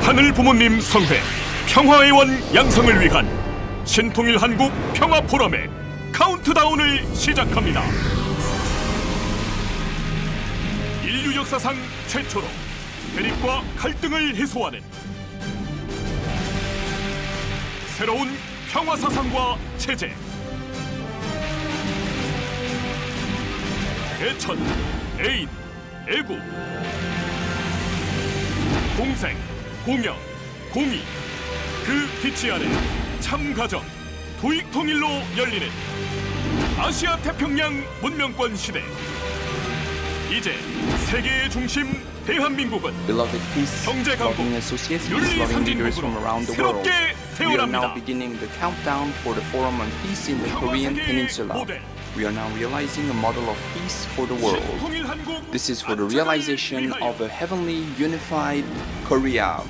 하늘 부모님 성회 평화의 원 양성을 위한 신통일 한국 평화 포럼의 카운트다운을 시작합니다. 인류 역사상 최초로 대립과 갈등을 해소하는 새로운 평화 사상과 체제, 애천, 애인, 애국, 공생, 공영, 공의, 그 빛이 아래 참가정, 도익통일로 열리는 아시아 태평양 문명권 시대. 이제 세계의 중심 대한민국은 경제 강국, 윤리 상진국으로 새롭게 태어납니다. We are now realizing a model of peace for the world. This is for the realization of a heavenly unified Korea.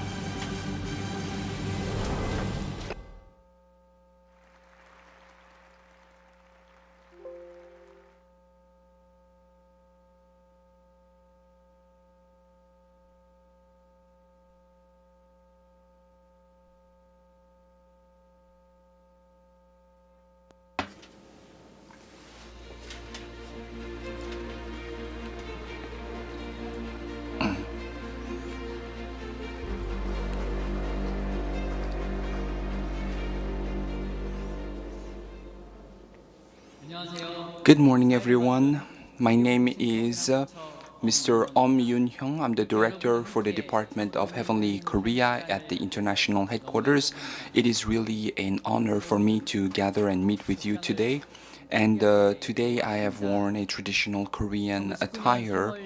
Good morning, everyone. My name is Mr. Yoon-hyung. I'm the director for the Department of Heavenly Korea at the international headquarters. It is really an honor for me to gather and meet with you today. And today I have worn a traditional Korean attire.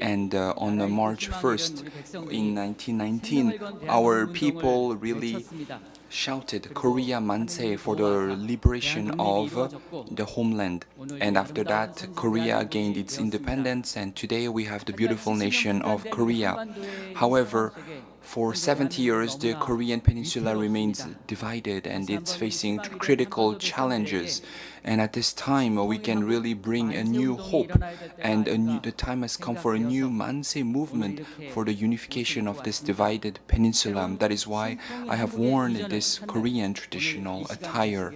And on March 1st in 1919, our people really shouted Korea Manse for the liberation of the homeland. And after that, Korea gained its independence, and today we have the beautiful nation of Korea. However, for 70 years, the Korean peninsula remains divided and it's facing critical challenges. And at this time, we can really bring a new hope, and the time has come for a new Manse movement for the unification of this divided peninsula. That is why I have worn this Korean traditional attire.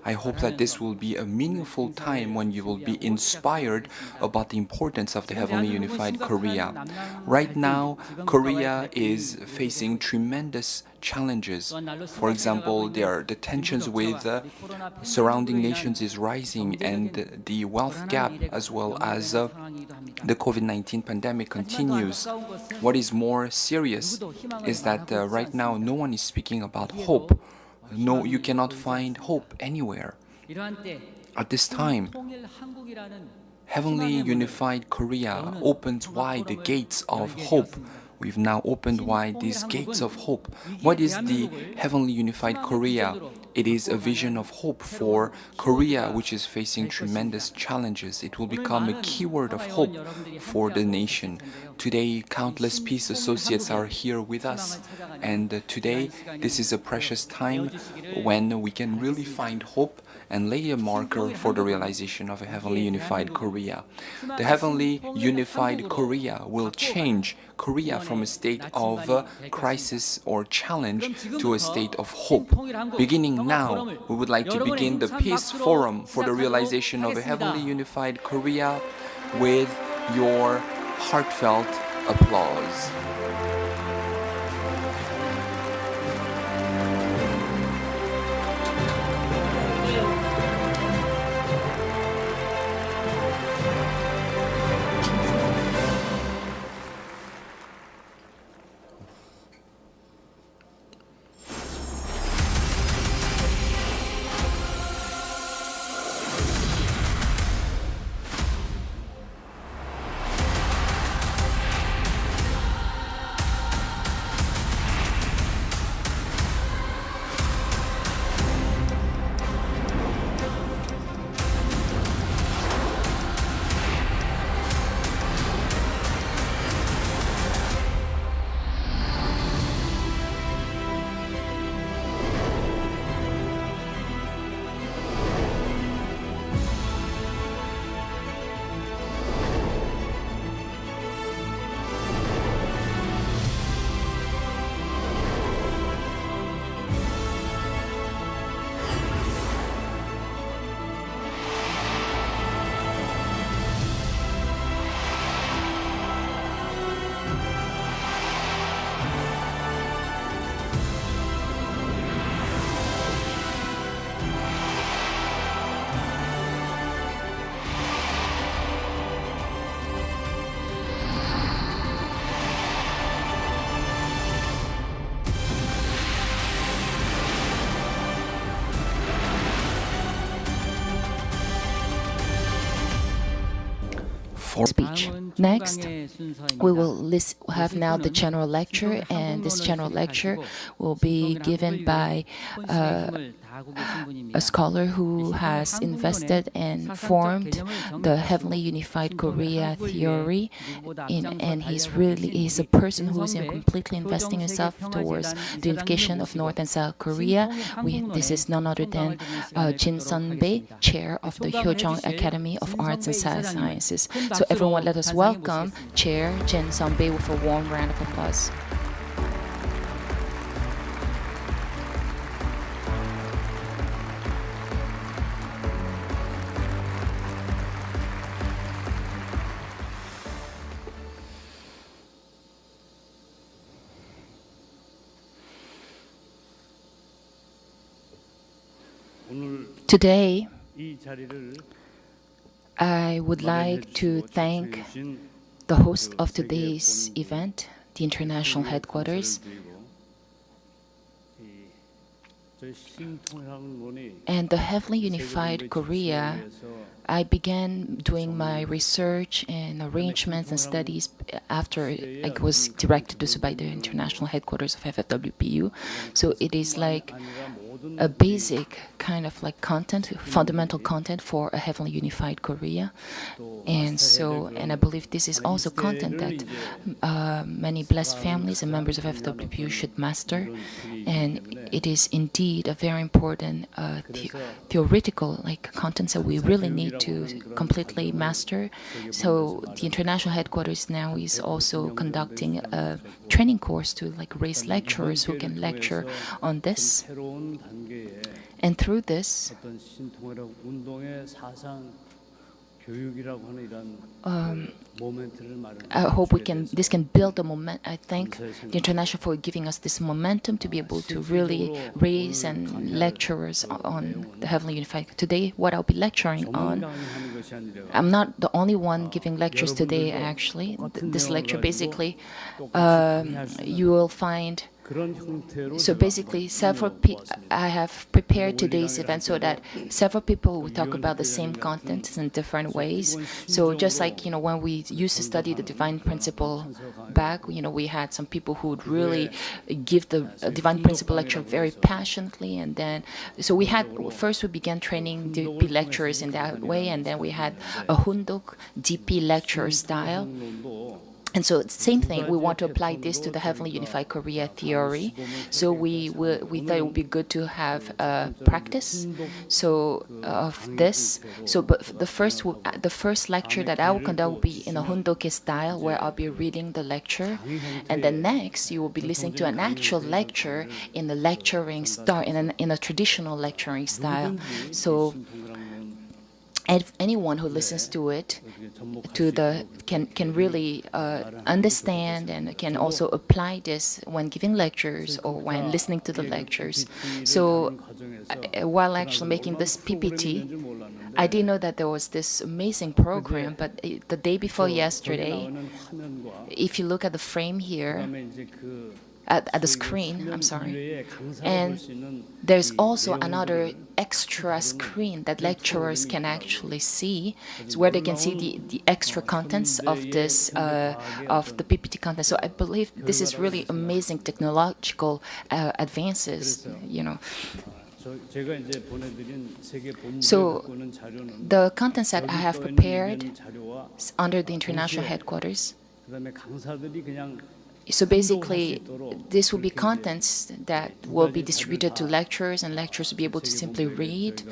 I hope that this will be a meaningful time when you will be inspired about the importance of the heavenly unified Korea. Right now, Korea is facing tremendous challenges. For example, the tensions with surrounding nations is rising, and the wealth gap as well as the COVID-19 pandemic continues. What is more serious is that right now no one is speaking about hope. No, you cannot find hope anywhere. At this time, Heavenly Unified Korea opens wide the gates of hope. We've now opened wide these gates of hope. What is the Heavenly Unified Korea? It is a vision of hope for Korea, which is facing tremendous challenges. It will become a keyword of hope for the nation. Today, countless peace associates are here with us. And today, this is a precious time when we can really find hope and lay a marker for the realization of a Heavenly Unified Korea. The Heavenly Unified Korea will change Korea from a state of crisis or challenge to a state of hope. Beginning now, we would like to begin the Peace Forum for the realization of a Heavenly Unified Korea with your heartfelt applause. speech. Next, we will have now the general lecture, and this general lecture will be given by a scholar who has invested and formed the Heavenly Unified Korea theory, and he's a person who is completely investing himself towards the unification of North and South Korea. This is none other than Jin Sun-bae, chair of the Hyojong Academy of Arts and Sciences. So everyone, let us welcome Chair Jin Sun-bae with a warm round of applause. Today, I would like to thank the host of today's event, the international headquarters, and the Heavenly Unified Korea. I began doing my research and arrangements and studies after I was directed to by the international headquarters of FFWPU. So it is like a basic kind of like content, fundamental content for a Heavenly Unified Korea. And I believe this is also content that many blessed families and members of FWPU should master. And it is indeed a very important theoretical like contents that we really need to completely master. So the international headquarters now is also conducting a training course to like raise lecturers who can lecture on this. And through this, I hope this can build a moment. I thank the International for giving us this momentum to be able to really raise and lecturers on the Heavenly Unified. Today, what I'll be lecturing on, I'm not the only one giving lectures today, actually. This lecture, basically, you will find. So basically, I have prepared today's event so that several people will talk about the same contents in different ways. So just like, when we used to study the divine principle back, we had some people who would really give the divine principle lecture very passionately. And then, so first we began training DP lecturers in that way. And then we had a Hundok DP lecture style. And so same thing, we want to apply this to the Heavenly Unified Korea theory. So we thought it would be good to have a practice of this. So but the first lecture that I will conduct will be in a Hundoke style, where I'll be reading the lecture. And then next, you will be listening to an actual lecture in the lecturing style, in a traditional lecturing style. So anyone who listens to it can really understand and can also apply this when giving lectures or when listening to the lectures. So while actually making this PPT, I didn't know that there was this amazing program, but the day before yesterday, if you look at the frame here, at the screen, I'm sorry. And there's also another extra screen that lecturers can actually see, where they can see the extra contents of this of the PPT content. So I believe this is really amazing technological advances, So the contents that I have prepared under the international headquarters. So basically, this will be contents that will be distributed to lecturers, and lecturers will be able to simply read.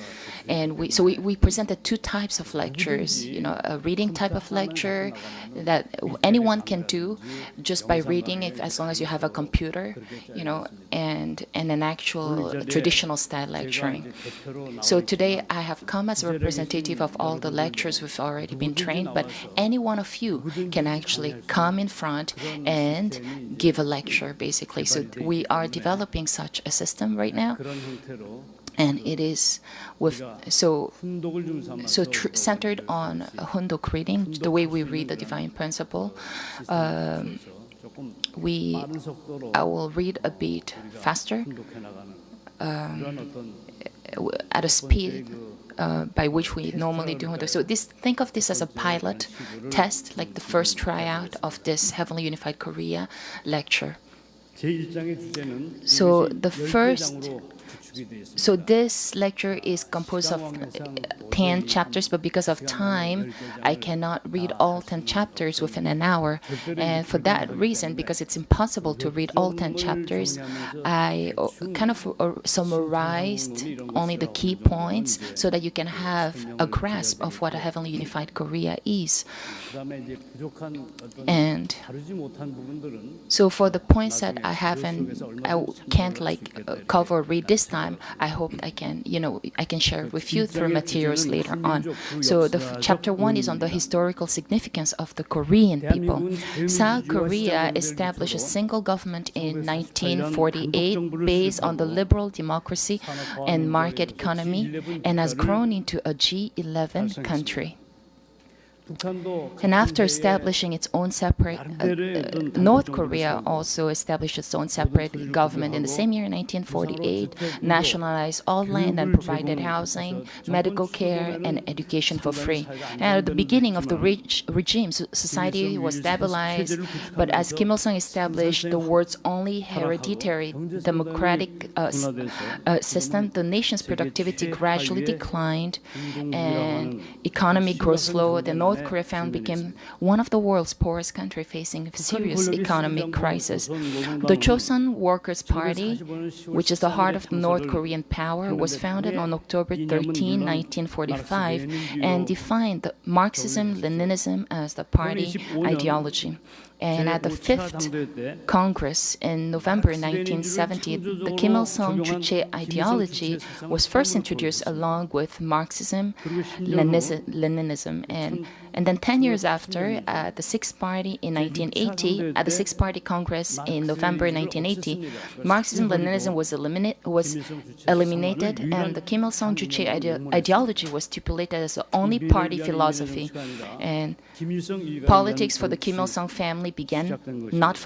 And we presented two types of lectures, a reading type of lecture that anyone can do just by reading, as long as you have a computer, and an actual traditional style lecturing. So today I have come as a representative of all the lecturers who've already been trained, but any one of you can actually come in front and give a lecture, basically. So we are developing such a system right now, and it is centered on Hundok reading, the way we read the divine principle. I will read a bit faster, at a speed by which we normally do. So think of this as a pilot test, like the first tryout of this Heavenly Unified Korea lecture. So this lecture is composed of 10 chapters, but because of time, I cannot read all 10 chapters within an hour. And for that reason, because it's impossible to read all 10 chapters, I kind of summarized only the key points so that you can have a grasp of what a Heavenly Unified Korea is. And so for the points that I can't cover or read this time, I hope I can share it with you through materials later on. So chapter 1 is on the historical significance of the Korean people. South Korea established a single government in 1948 based on the liberal democracy and market economy, and has grown into a G11 country. And after establishing its own separate, North Korea also established its own separate government in the same year, 1948, nationalized all land and provided housing, medical care, and education for free. And at the beginning of the regime, society was stabilized, but as Kim Il-sung established the world's only hereditary democratic system, the nation's productivity gradually declined, and economy grew slow. The North Korea became one of the world's poorest countries, facing a serious economic crisis. The Chosun Workers' Party, which is the heart of the North Korean power, was founded on October 13, 1945, and defined Marxism-Leninism as the party ideology. And at the 5th Congress in November 1970, the Kim Il-sung Juche ideology was first introduced along with Marxism, Leninism. And then 10 years after, at the Sixth Party in 1980, at the Sixth Party Congress in November 1980, Marxism-Leninism was eliminated, and the Kim Il-sung Juche ideology was stipulated as the only party philosophy. And politics for the Kim Il-sung family began, not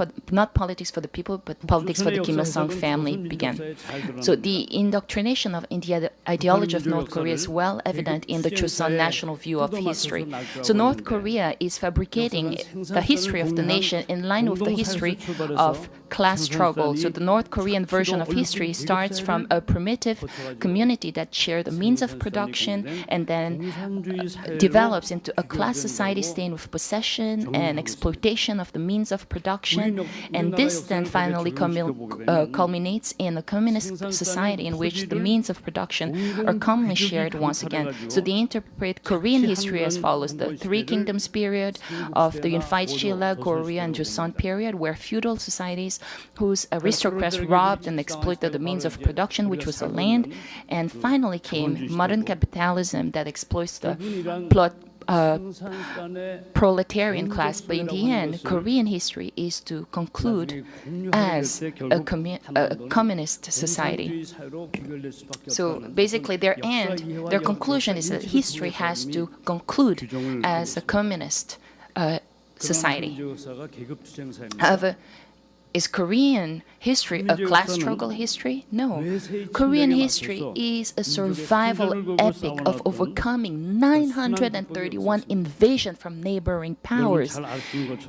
politics for the people, but politics for the Kim Il-sung family began. So the indoctrination in the ideology of North Korea is well evident in the Chosun national view of history. So North Korea is fabricating the history of the nation in line with the history of class struggle. So the North Korean version of history starts from a primitive community that shared the means of production and then develops into a class society stained with possession and exploitation of the means of production. And this then finally culminates in a communist society in which the means of production are commonly shared once again. So they interpret Korean history as follows: the Three Kingdoms period of the unified Shilla, Korea, and Joseon period, where feudal societies whose aristocrats robbed and exploited the means of production, which was the land, and finally came modern capitalism that exploits the proletarian class. But in the end, Korean history is to conclude as a communist society. So basically their conclusion is that history has to conclude as a communist society. However, is Korean history a class struggle history? No. Korean history is a survival epic of overcoming 931 invasions from neighboring powers.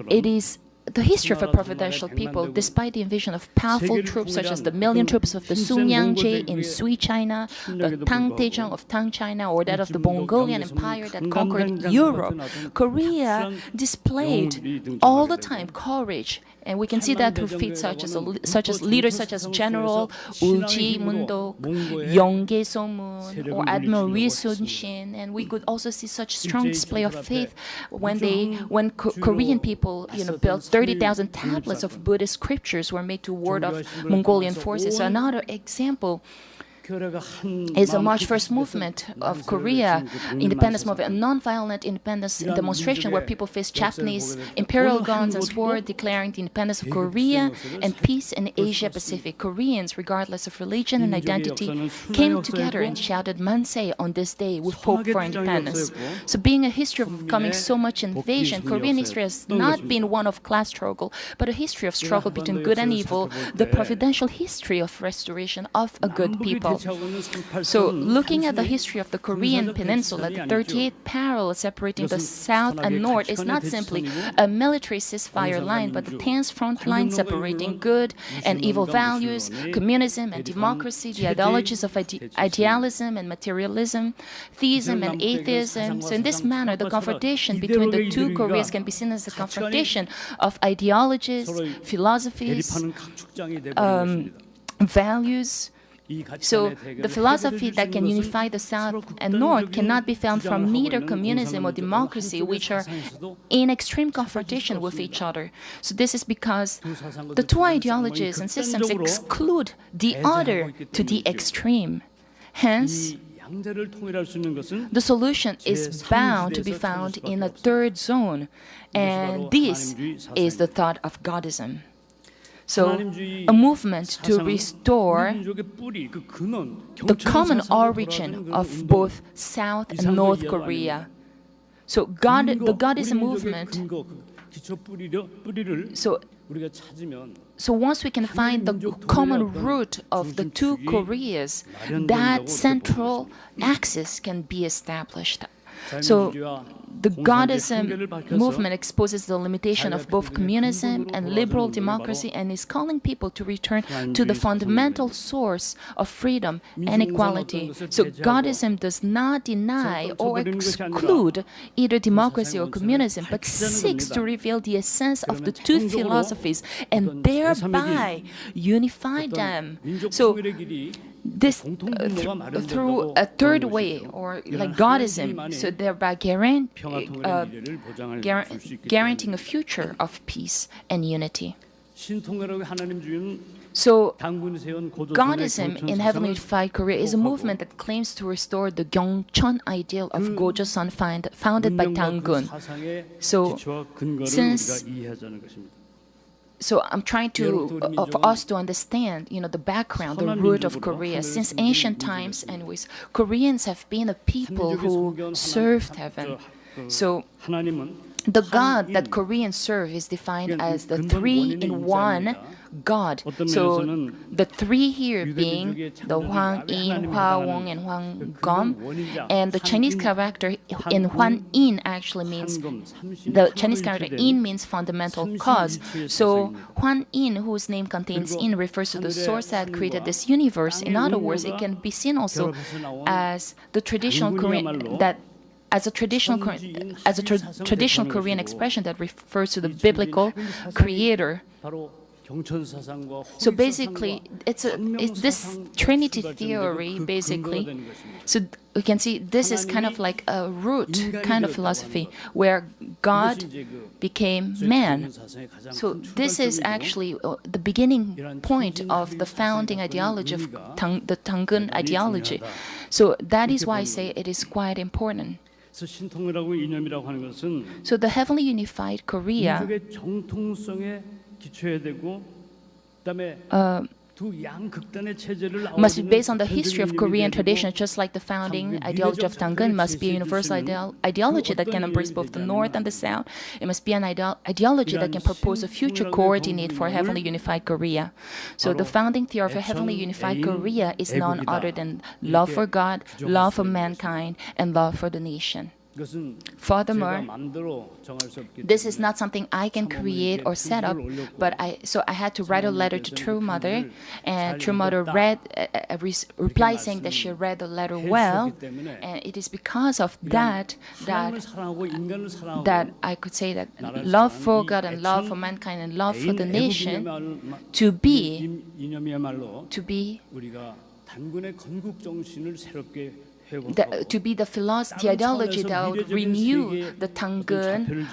It is the history of a providential people, despite the invasion of powerful troops such as the million troops of the Sungyang-jae in Sui China, the Tang Taejong of Tang China, or that of the Mongolian Empire that conquered Europe, Korea displayed all the time courage. And we can see that through feats such as leaders such as General Woo Ji-mundok, Yongge So-moon, or Admiral Ri Sun-shin. And we could also see such strong display of faith when Korean people built 30,000 tablets of Buddhist scriptures were made to ward off Mongolian forces. So another example is the March 1st movement of Korea, independence movement, a non-violent independence demonstration where people faced Japanese imperial guns and swore declaring the independence of Korea and peace in Asia Pacific. Koreans, regardless of religion and identity, came together and shouted "Manse" on this day with hope for independence. So being a history of overcoming so much invasion, Korean history has not been one of class struggle, but a history of struggle between good and evil, the providential history of restoration of a good people. So looking at the history of the Korean peninsula, the 38th parallel separating the south and north is not simply a military ceasefire line, but a tense front line separating good and evil values, communism and democracy, the ideologies of idealism and materialism, theism and atheism. So in this manner, the confrontation between the two Koreas can be seen as a confrontation of ideologies, philosophies, values. So the philosophy that can unify the South and North cannot be found from neither communism or democracy, which are in extreme confrontation with each other. So this is because the two ideologies and systems exclude the other to the extreme. Hence, the solution is bound to be found in a third zone, and this is the thought of Godism. So, a movement to restore the common origin of both South and North Korea. So, the Godism movement. So once we can find the common root of the two Koreas, that central axis can be established. So the Godism movement exposes the limitation of both communism and liberal democracy and is calling people to return to the fundamental source of freedom and equality. So Godism does not deny or exclude either democracy or communism, but seeks to reveal the essence of the two philosophies and thereby unify them. So this through a third way, or like Godism, so thereby guaranteeing a future of peace and unity. So, Godism in Heavenly Unified Korea is a movement that claims to restore the Gyeongcheon ideal of Gojoseon founded by Dangun. So I'm trying for us to understand, the background, the root of Korea. Since ancient times, anyways, Koreans have been a people who served heaven. So the God that Koreans serve is defined as the three-in-one God. So the three here being the Hwang In, Hwa Wong, and Hwang Gom, and the Chinese character in Hwan In actually means fundamental cause. So Hwan In, whose name contains In, refers to the source that created this universe. In other words, it can be seen also as the traditional Korean traditional Korean expression that refers to the biblical creator. So basically, it's this Trinity theory, basically. So we can see this is kind of like a root kind of philosophy where God became man. So this is actually the beginning point of the founding ideology of the Dangun ideology. So that is why I say it is quite important. So the Heavenly Unified Korea must be based on the history of Korean tradition, just like the founding ideology of Dangun must be a universal ideology that can embrace both the North and the South. It must be an ideology that can propose a future coordinate for a Heavenly Unified Korea. So the founding theory of a Heavenly Unified Korea is none other than love for God, love for mankind, and love for the nation. Furthermore, this is not something I can create or set up, but I had to write a letter to True Mother, and True Mother read a reply saying that she read the letter well, and it is because of that I could say that love for God and love for mankind and love for the nation to be the ideology that would renew the Dangun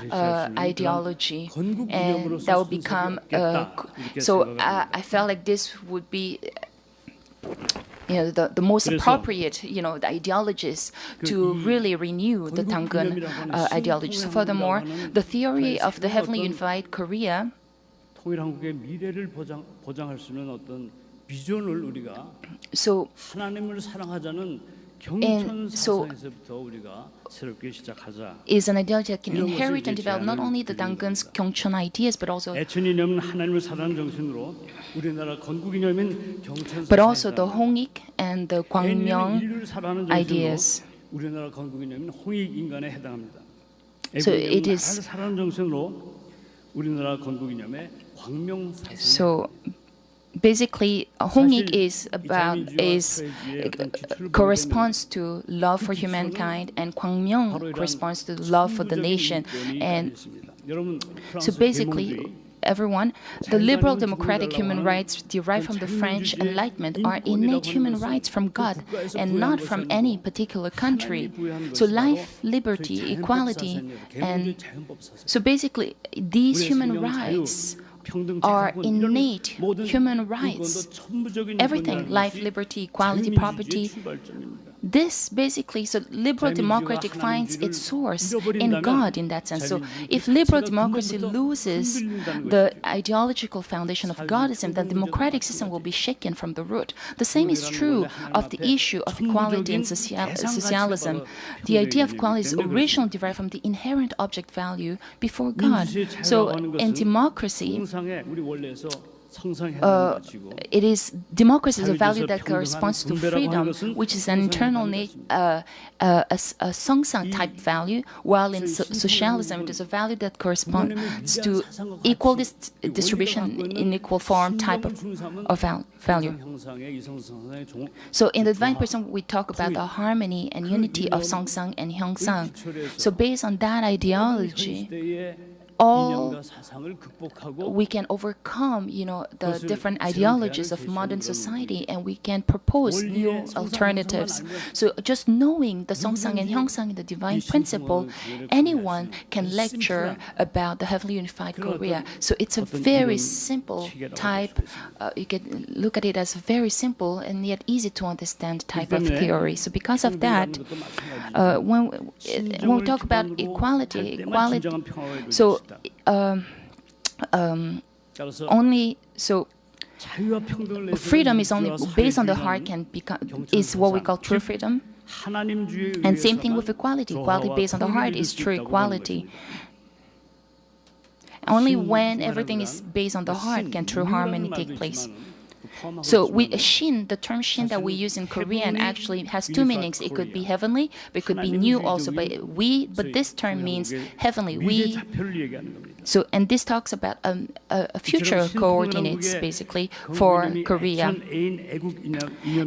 ideology, and that would become. I felt like this would be, the most appropriate, the ideologies to really renew the Dangun ideology. So furthermore, the theory of the Heavenly Unified Korea. So And so is an ideology that can inherit and develop not only the 당근's 경천 ideas but also the 홍익 and the 광명 ideas. So it is so basically 홍익 corresponds to love for humankind, and 광명 corresponds to love for the nation. And so basically everyone, the liberal democratic human rights derived from the French Enlightenment are innate human rights from God and not from any particular country. So life, liberty, equality, and so basically these human rights are innate human rights. Everything, life, liberty, equality, property. This basically, so liberal democracy finds its source in God in that sense. So if liberal democracy loses the ideological foundation of Godism, then the democratic system will be shaken from the root. The same is true of the issue of equality and socialism. The idea of equality is originally derived from the inherent object value before God. So in democracy, democracy is a value that corresponds to freedom, which is an internal a Songsang type value, while in socialism it is a value that corresponds to equal distribution in equal form type of value. So in the Divine Person we talk about the harmony and unity of Songsang and Hyeongsang. So based on that ideology, we can overcome, the different ideologies of modern society, and we can propose new alternatives. So just knowing the Songsang and Hyeongsang, the divine principle, anyone can lecture about the heavenly unified Korea. So it's a very simple type. You can look at it as a very simple and yet easy to understand type of theory. So because of that, when we talk about equality, so freedom is only based on the heart is what we call true freedom. And same thing with equality. Equality based on the heart is true equality. Only when everything is based on the heart can true harmony take place. So the term shin that we use in Korean actually has two meanings. It could be heavenly, but it could be new also. But this term means heavenly. So, and this talks about a future coordinates basically for Korea.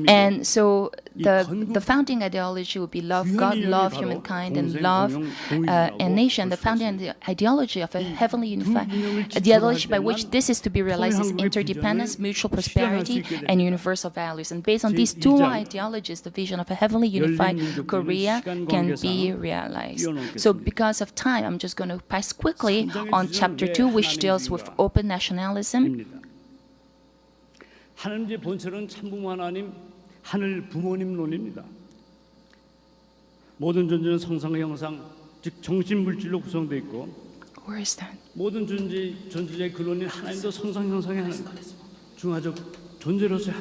And so the founding ideology would be love God, love humankind, and love a nation. The founding ideology of a heavenly unified, the ideology by which this is to be realized is interdependence, mutual prosperity, and universal values. And based on these two ideologies, the vision of a heavenly unified Korea can be realized. So because of time, I'm just going to pass quickly on chapter 2, which deals with open nationalism. 하나님의 본체는 참부모 하나님, 하늘 부모님론입니다. 모든 존재는 성상의 형상, 즉 정신 물질로 구성되어 있고 Where is that? 모든 존재의 근원인 하나님도 성상 형상의 하나님, 중화적 존재로서의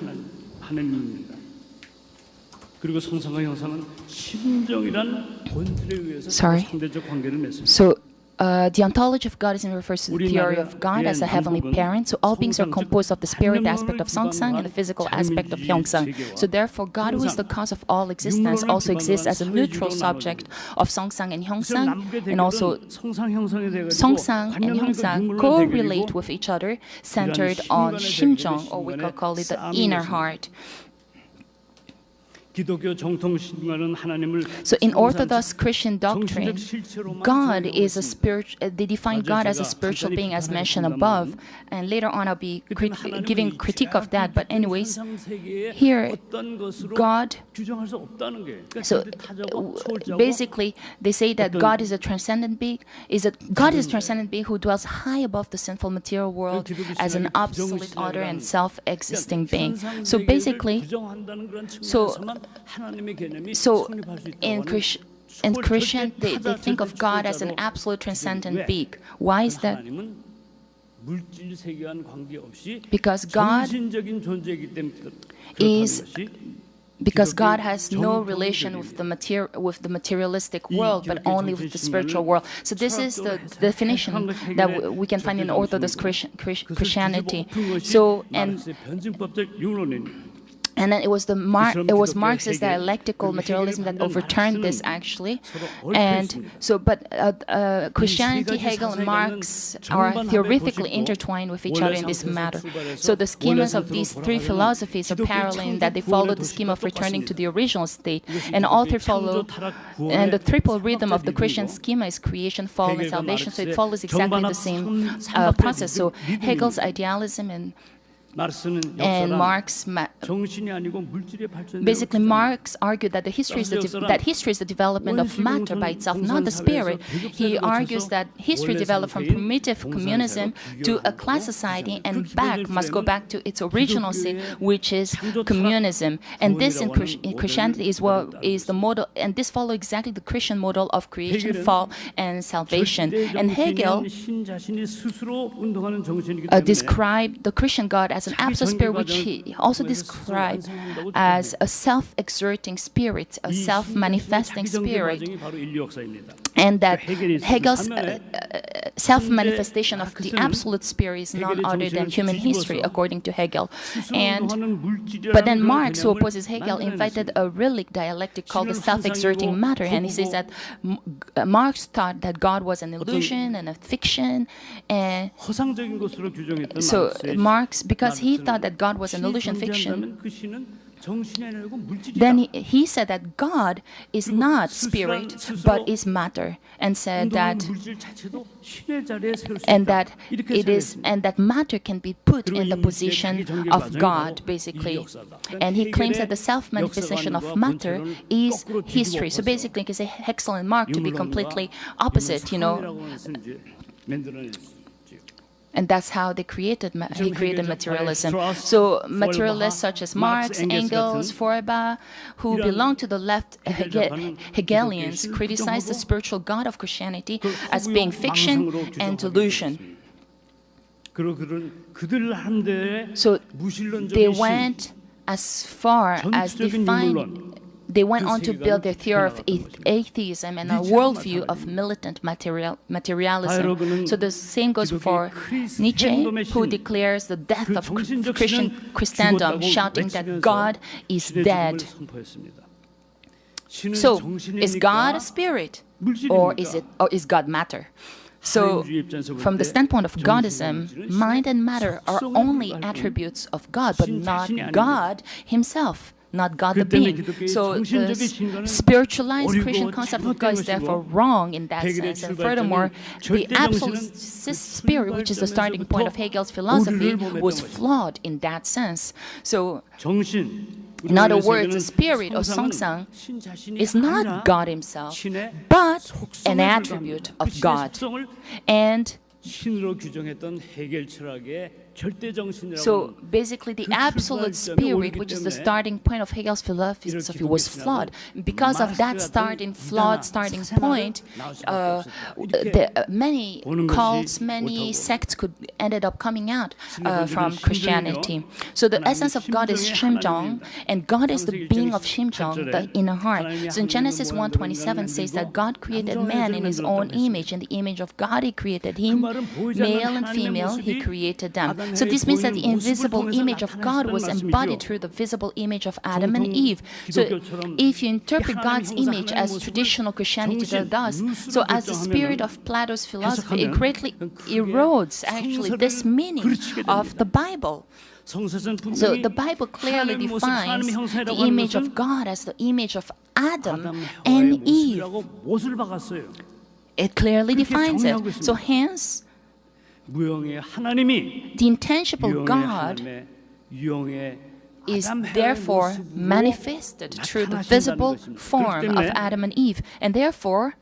하나님입니다. 그리고 성상의 형상은 심정이란 본질에 의해서 상대적 관계를 맺습니다. The ontology of Godism refers to the theory of God as a heavenly parent. So all beings are composed of the spirit aspect of Songsang and the physical aspect of Hyeongsang. So therefore, God, who is the cause of all existence, also exists as a neutral subject of Songsang and Hyeongsang. And also, Songsang and Hyeongsang correlate with each other, centered on 심정, or we could call it the inner heart. So in Orthodox Christian doctrine, God is a they define God as a spiritual being as mentioned above, and later on I'll be giving critique of that. But anyways, here God, so basically they say that God is a transcendent being, God is a transcendent being who dwells high above the sinful material world as an absolute order and self-existing being. So basically, in Christian, they think of God as an absolute transcendent being. Why is that? because God has no relation with the materialistic world, but only with the spiritual world. So this is the definition that we can find in Orthodox Christianity. So and then it was Marx's dialectical materialism that overturned this, actually. And so, but Christianity, Hegel, and Marx are theoretically intertwined with each other in this matter. So the schemas of these three philosophies are parallel in that they follow the scheme of returning to the original state, and all three follow. And the triple rhythm of the Christian schema is creation, fall, and salvation. So it follows exactly the same process. So Hegel's idealism and Marx, basically Marx argued that history is the development of matter by itself, not the spirit. He argues that history developed from primitive communism to a class society and must go back to its original state, which is communism. And this in Christianity is the model, and this follows exactly the Christian model of creation, fall, and salvation. And Hegel described the Christian God as an absolute spirit, which he also described as a self-exerting spirit, a self-manifesting spirit. And that Hegel's self-manifestation of the absolute spirit is none other than human history, according to Hegel. But then Marx, who opposes Hegel, invited a relic dialectic called the self-exerting matter, and he says that Marx thought that God was an illusion and a fiction, and so Marx, because he thought that God was an illusion fiction, then he said that God is not spirit but is matter, and said that that matter can be put in the position of God, basically. And he claims that the self-manifestation of matter is history. So basically, you can say Hegel and Marx to be completely opposite, you know. And that's how he created materialism. So materialists such as Marx, Engels, Feuerbach, who belong to the left Hegelians, criticize the spiritual God of Christianity as being fiction and delusion. So they went as far as they went on to build their theory of atheism and a worldview of militant materialism. So the same goes for Nietzsche, who declares the death of Christendom, shouting that God is dead. So, is God a spirit, or is God matter? So, from the standpoint of Godism, mind and matter are only attributes of God, but not God himself, not God the being. So the spiritualized Christian concept of God is therefore wrong in that sense. And furthermore, the absolute spirit, which is the starting point of Hegel's philosophy, was flawed in that sense. So, in other words, the spirit or Seongsang is not God himself, but an attribute of God. And so basically the absolute spirit, which is the starting point of Hegel's philosophy, was flawed. Because of that flawed starting point, many cults, many sects ended up coming out from Christianity. So the essence of God is Shimjong, and God is the being of Shimjong, the inner heart. So in Genesis 1:27 says that God created man in his own image. In the image of God he created him, male and female he created them. So this means that the invisible image of God was embodied through the visible image of Adam and Eve. So if you interpret God's image as traditional Christianity does, so as the spirit of Plato's philosophy, it greatly erodes actually this meaning of the Bible. So the Bible clearly defines the image of God as the image of Adam and Eve. It clearly defines it. So hence, the intangible God is therefore manifested through the visible form of Adam and Eve. And therefore,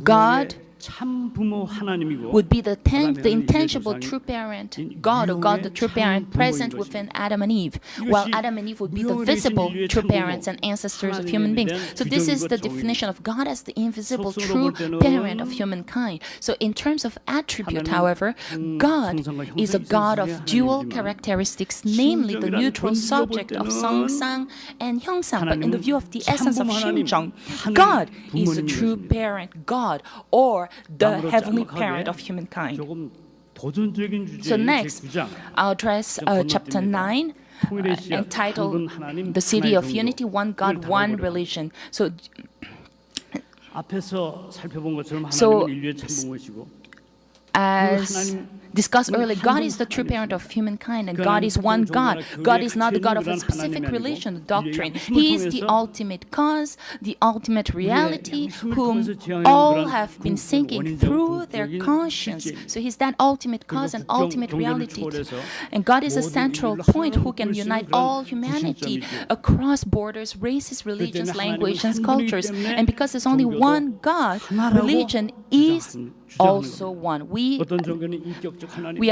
God would be the intangible true parent, God, or God the true parent, present within Adam and Eve, while Adam and Eve would be the visible true parents and ancestors of human beings. So this is the definition of God as the invisible true parent of humankind. So in terms of attribute, however, God is a God of dual characteristics, namely the neutral subject of 성상 and 형상. But in the view of the essence of 심정, God is the true parent, God, or the heavenly parent of humankind. So next, I'll address chapter 9, entitled The City of Unity, One God, One Religion. So as discussed earlier, God is the true parent of humankind, and God is one God. God is not the God of a specific religion or doctrine. He is the ultimate cause, the ultimate reality, whom all have been seeking through their conscience. So He's that ultimate cause and ultimate reality. And God is a central point who can unite all humanity across borders, races, religions, languages, and cultures. And because there's only one God, religion is also one. We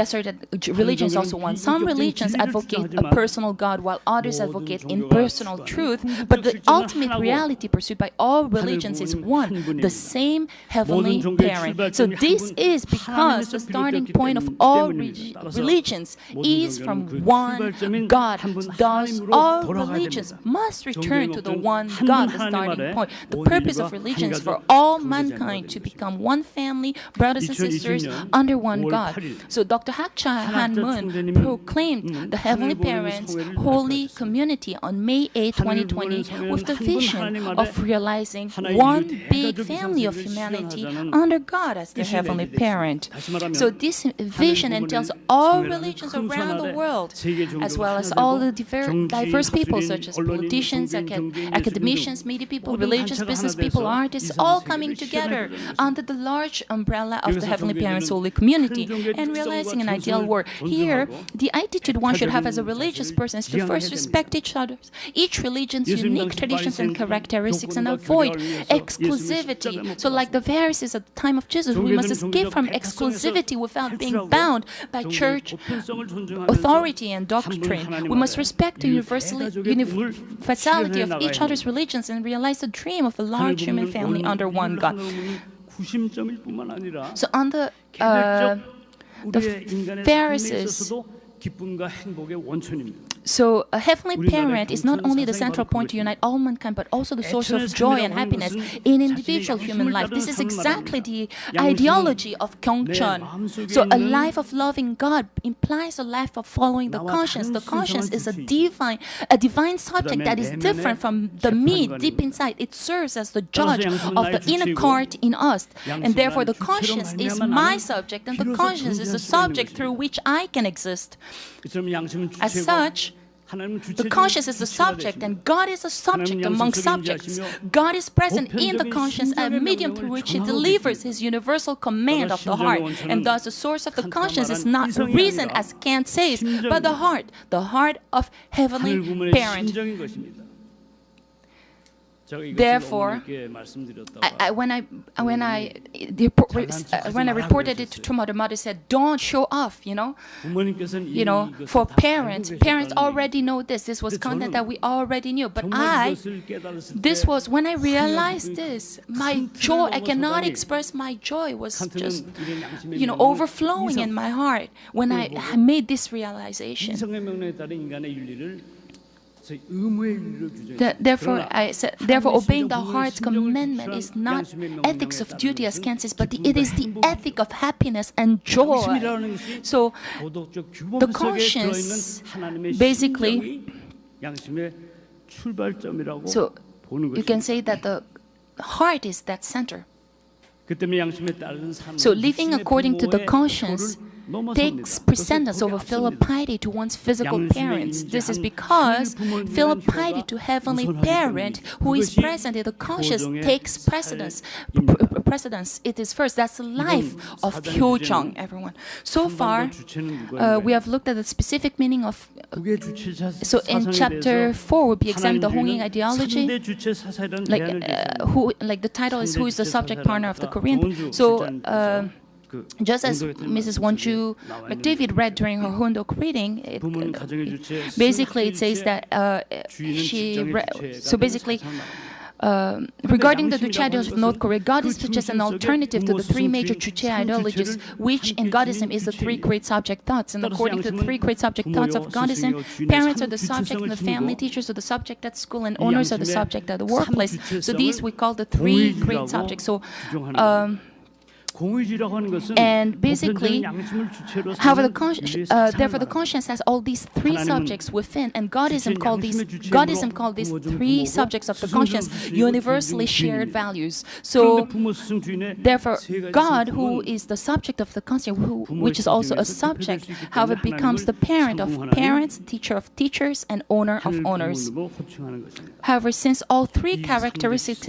assert that religion is also one. Some religions advocate a personal God, while others advocate impersonal truth. But the ultimate reality pursued by all religions is one, the same heavenly parent. So this is because the starting point of all religions is from one God. Thus, all religions must return to the one God, the starting point. The purpose of religion is for all mankind to become one family, brothers and sisters, under one God. So Dr. Hak Cha Han-moon proclaimed the Heavenly Parents Holy Community on May 8, 2020 with the vision of realizing one big family of humanity under God as their Heavenly Parent. So this vision entails all religions around the world, as well as all the diverse people such as politicians, academicians, media people, religious business people, artists, all coming together under the large umbrella of the Heavenly Parents Holy Community and realizing an ideal world. Here, the attitude one should have as a religious person is to first respect each religion's unique traditions and characteristics and avoid exclusivity. So like the Pharisees at the time of Jesus, we must escape from exclusivity without being bound by church authority and doctrine. We must respect the universality of each other's religions and realize the dream of a large human family under one God. So on the Pharisees, so a heavenly parent is not only the central point to unite all mankind, but also the source of joy and happiness in individual human life. This is exactly the ideology of Gyeongcheon. So a life of loving God implies a life of following the conscience. The conscience is a divine subject that is different from the me deep inside. It serves as the judge of the inner court in us. And therefore the conscience is my subject, and the conscience is the subject through which I can exist. As such, the conscience is the subject, and God is a subject among subjects. God is present in the conscience, a medium through which He delivers His universal command of the heart. And thus the source of the conscience is not reason, as Kant says, but the heart of Heavenly Parent. Therefore, when I reported it to Mother, Mother said, "Don't show off, For parents already know this. This was content that we already knew. But this was when I realized this. My joy, I cannot express my joy. Was just, overflowing in my heart when I made this realization." Therefore, obeying the heart's commandment is not ethics of duty as Kant says, but it is the ethic of happiness and joy. So the conscience, basically, so you can say that the heart is that center. So living according to the conscience takes precedence over filial piety to one's physical parents. This is because filial piety to Heavenly Parent, who is present in the conscience, takes precedence precedence. It is first. That's the life of Hyo-jung, everyone. So far, we have looked at the specific meaning of. So in chapter 4, we'll be examining the Hongik ideology. Like the title is "Who is the subject partner of the Korean?" So. Just as Mrs. Wonju McDavid read during her Hoondok reading, basically it says that regarding the Juche ideology of North Korea, God is just an alternative to the three major Juche ideologies, which in Godism is the three great subject thoughts. And according to the three great subject thoughts of Godism, parents are the subject in the family, teachers are the subject at school, and owners are the subject at the workplace. So these we call the three great subjects. So. And basically, however, therefore the conscience has all these three subjects within, and Godism called these three subjects of the conscience universally shared values. So, therefore, God, who is the subject of the conscience, which is also a subject, however, becomes the parent of parents, teacher of teachers, and owner of owners. However, since all three characteristics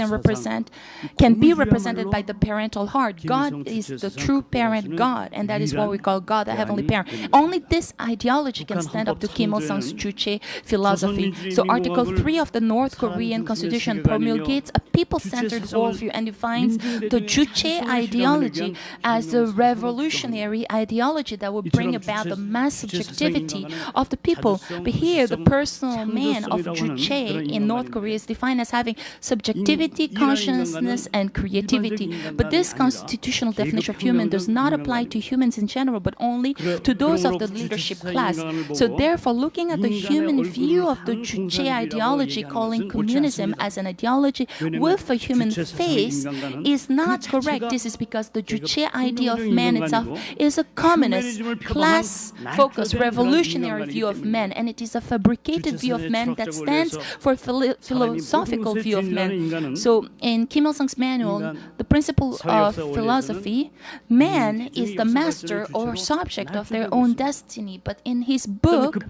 can be represented by the parental heart, God is the true parent God, and that is what we call God, the heavenly parent. Only this ideology can stand up to Kim Il-sung's Juche philosophy. So Article 3 of the North Korean Constitution promulgates a people-centered worldview and defines the Juche ideology as a revolutionary ideology that will bring about the mass subjectivity of the people. But here, the personal man of Juche in North Korea is defined as having subjectivity, consciousness, and creativity. But this constitutional definition of human does not apply to humans in general, but only to those of the leadership class. So therefore, looking at the human view of the Juche ideology, calling communism as an ideology with a human face is not correct. This is because the Juche idea of man itself is a communist, class-focused, revolutionary view of man, and it is a fabricated view of man that stands for philosophical view of man. So in Kim Il-sung's manual, the principle of philosophy, man is the master or subject of their own destiny. But in his book,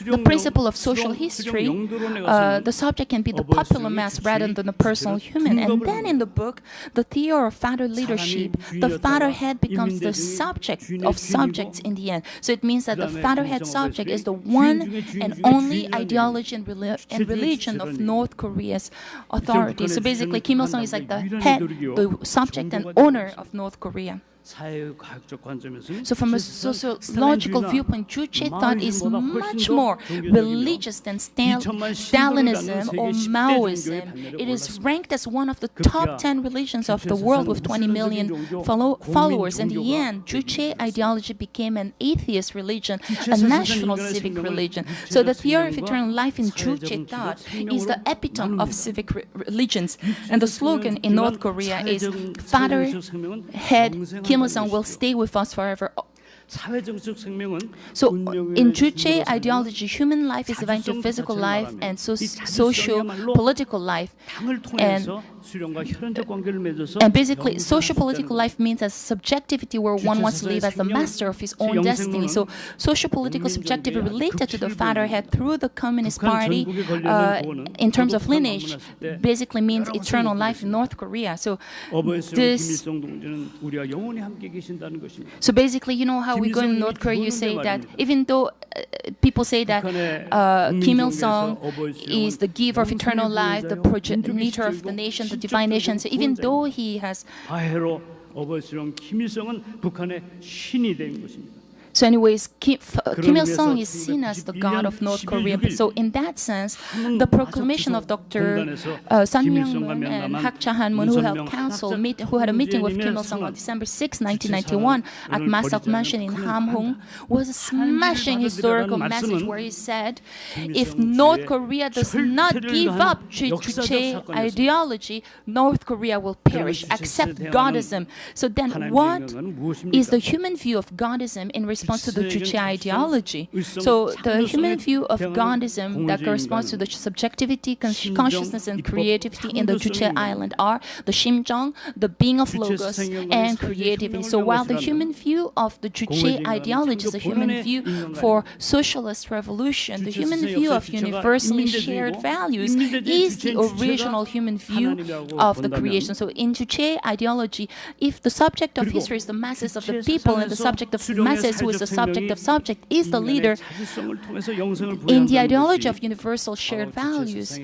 the principle of social history, the subject can be the popular mass rather than the personal human. And then in the book, the theory of father leadership, the fatherhead becomes the subject of subjects in the end. So it means that the fatherhead subject is the one and only ideology and religion of North Korea's authority. So basically, Kim Il-sung is like the head, the subject and owner of North Korea. So from a sociological viewpoint, Juche thought is much more religious than Stalinism or Maoism. It is ranked as one of the top 10 religions of the world with 20 million followers. In the end, Juche ideology became an atheist religion, a national civic religion. So the theory of eternal life in Juche thought is the epitome of civic religions. And the slogan in North Korea is Fatherhead Kim Il-sung will stay with us forever. So in Juche ideology, human life is divided into physical life and socio-political life. And basically, socio-political life means as subjectivity where one wants to live as the master of his own destiny. So socio-political subjectivity related to the fatherhead through the Communist Party in terms of lineage basically means eternal life in North Korea. So basically, you know how we go in North Korea, you say that even though people say that Kim Il-sung is the giver of eternal life, the progenitor of the nation, the divine nation, so even though he has So anyways, Kim Il-sung is seen as the god of North Korea. So in that sense, the proclamation of Dr. Sun Myung-moon and Hak Cha-han-moon, who had a meeting with Kim Il-sung on December 6, 1991 at Masak Mansion in Hamhung, was a smashing historical message where he said, if North Korea does not give up Juche ideology, North Korea will perish. Accept Godism. So then what is the human view of Godism in respect corresponds to the Juche ideology. So the human view of Godism that corresponds to the subjectivity, consciousness, and creativity in the Juche island are the Shimjong, the being of Logos, and creativity. So while the human view of the Juche ideology is a human view for socialist revolution, the human view of universally shared values is the original human view of the creation. So in Juche ideology, if the subject of history is the masses of the people and the subject of masses who is the subject of subject is the leader, in the ideology of universal shared values,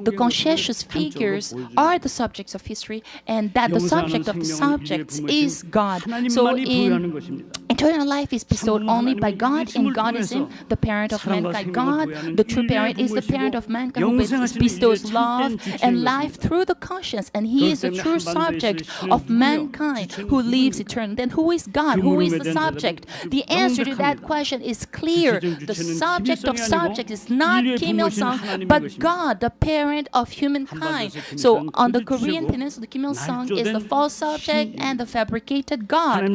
the conscientious figures are the subjects of history, and that the subject of the subjects is God. So in eternal life is bestowed only by God. In Godism, the parent of mankind, God, the true parent, is the parent of mankind who bestows love and life through the conscience, and He is the true subject of mankind who lives eternally. Then who is God? Who is the subject? The answer to that question is clear. The subject of subject is not Kim Il-sung, but God, the parent of humankind. So on the Korean peninsula, Kim Il-sung is the false subject and the fabricated God.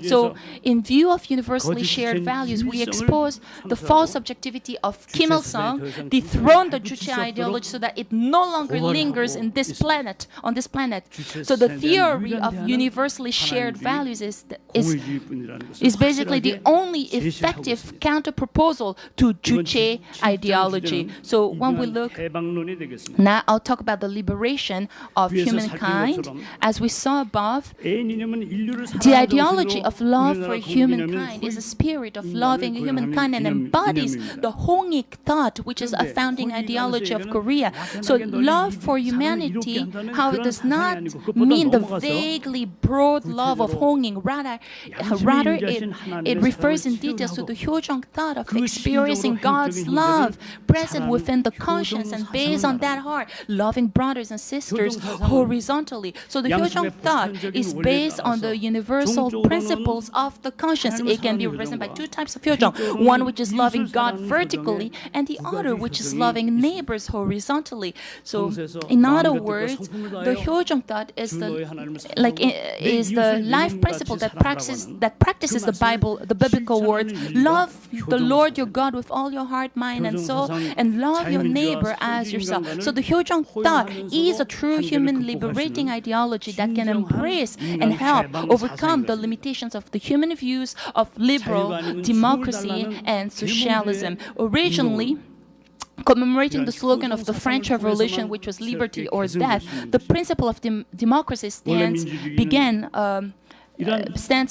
So in view of universally shared values, we expose the false subjectivity of Kim Il-sung, dethrone the Juche ideology so that it no longer lingers in this planet, on this planet. So the theory of universally shared values is basically the only effective counter-proposal to Juche ideology. So when we look, now I'll talk about the liberation of humankind. As we saw above, the ideology of love for humankind is a spirit of loving humankind and embodies the Hongik thought, which is a founding ideology of Korea. So love for humanity, how it does not mean the vaguely broad love of Hongik, rather it refers in details to the Hyojong thought of experiencing God's love present within the conscience and based on that heart, loving brothers and sisters horizontally. So the Hyojong thought is based on the universal principles of the conscience. It can be represented by two types of Hyojong, one which is loving God vertically and the other which is loving neighbors horizontally. So in other words, the Hyojong thought is the life principle that practices the Bible, the biblical words, love the Lord your God with all your heart, mind, and soul, and love your neighbor as yourself. So the Hyojong thought is a true human liberating ideology that can embrace and help overcome the limitations of the human views of liberal democracy and socialism. Originally, commemorating the slogan of the French Revolution, which was liberty or death, the principle of democracy stands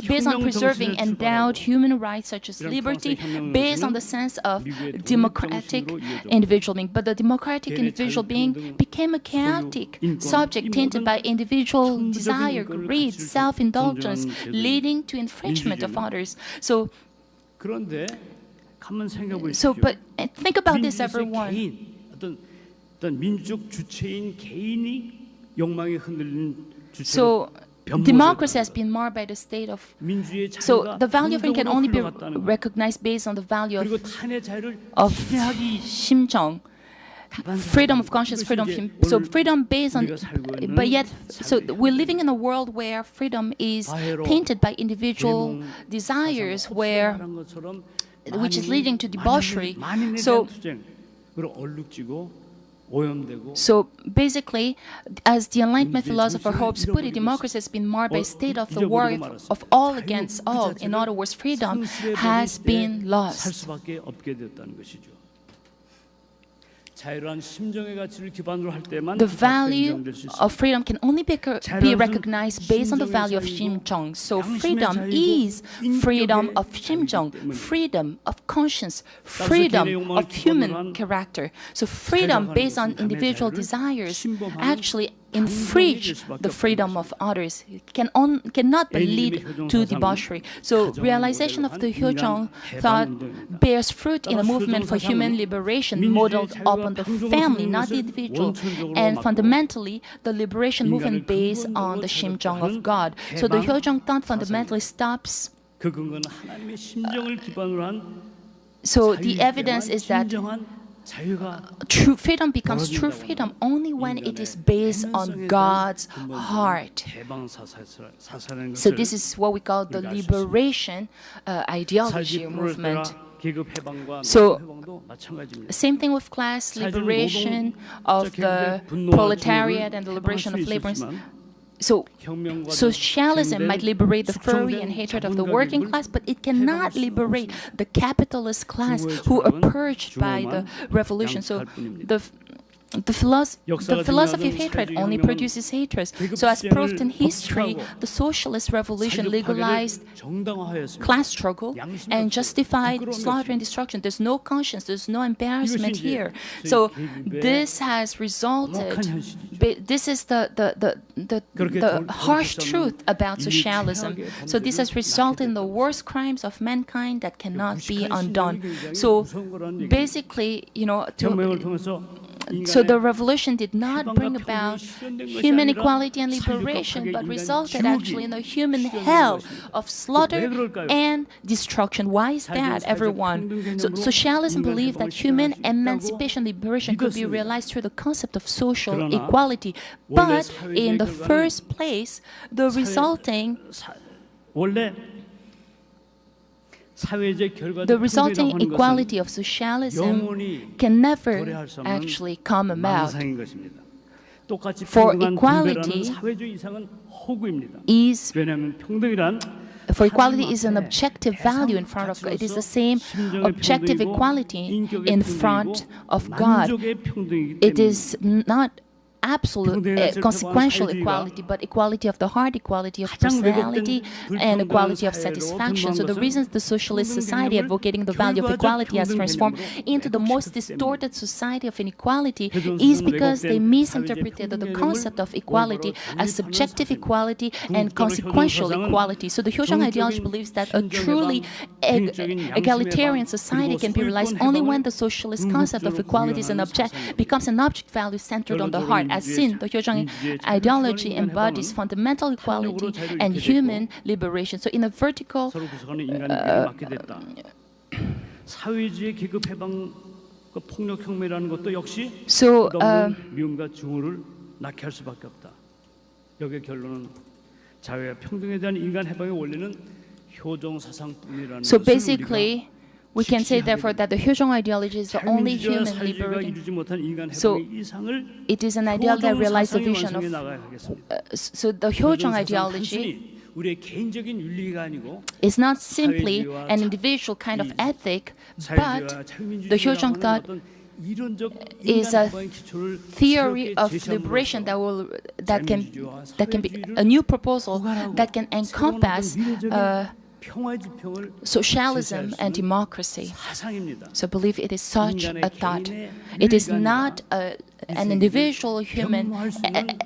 based on preserving endowed human rights such as liberty, based on the sense of democratic individual being. But the democratic individual being became a chaotic subject tainted by individual desire, greed, self-indulgence, leading to infringement of others. So but think about this, everyone. So democracy has been marred by the state of. So the value of freedom can only be recognized based on the value of Shimjong. Freedom of conscience, so freedom based on, but yet, so we're living in a world where freedom is tainted by individual desires, which is leading to debauchery. So basically, as the Enlightenment philosopher Hobbes put it, democracy has been marred by a state of the war of all against all. In other words, freedom has been lost. The value of freedom can only be recognized based on the value of Shimjong. So freedom is freedom of Shimjong, freedom of conscience, freedom of human character. So freedom based on individual desires actually infringe the freedom of others. It cannot lead to debauchery. So realization of the Hyojong thought bears fruit in a movement for human liberation modeled upon the family, not the individual, and fundamentally the liberation movement based on the Shimjong of God. So the Hyojong thought fundamentally stops. So the evidence is that true freedom becomes true freedom only when it is based on God's heart. So this is what we call the liberation ideology movement. So same thing with class liberation of the proletariat and the liberation of labor. So socialism might liberate the fury and hatred of the working class, but it cannot liberate the capitalist class who are purged by the revolution. So the philosophy of hatred only produces hatred. So as proved in history, the socialist revolution legalized class struggle and justified slaughter and destruction. There's no conscience, there's no embarrassment here. So this has resulted, this is the harsh truth about socialism. So this has resulted in the worst crimes of mankind that cannot be undone. So basically, you know, so the revolution did not bring about human equality and liberation, but resulted actually in a human hell of slaughter and destruction. Why is that, everyone? So socialism believed that human emancipation, liberation could be realized through the concept of social equality. But in the first place, the resulting equality of socialism can never actually come about. For equality is an objective value in front of God. It is the same objective equality in front of God. It is not absolute consequential equality, but equality of the heart, equality of personality, and equality of satisfaction. So the reasons the socialist society advocating the value of equality has transformed into the most distorted society of inequality is because they misinterpreted the concept of equality as subjective equality and consequential equality. So the Hyo-jong ideology believes that a truly egalitarian society can be realized only when the socialist concept of equality is becomes an object value centered on the heart. As seen, the Hyo-jong ideology embodies fundamental equality and human liberation. So in a vertical so basically we can say, therefore, that the Hyo-jong ideology is the only human liberating. So it is an ideal that realizes the vision of. So the Hyo-jong ideology is not simply an individual kind of ethic, but the Hyo-jong thought is a theory of liberation that can be a new proposal that can encompass socialism and democracy. So I believe it is such a thought. It is not an individual human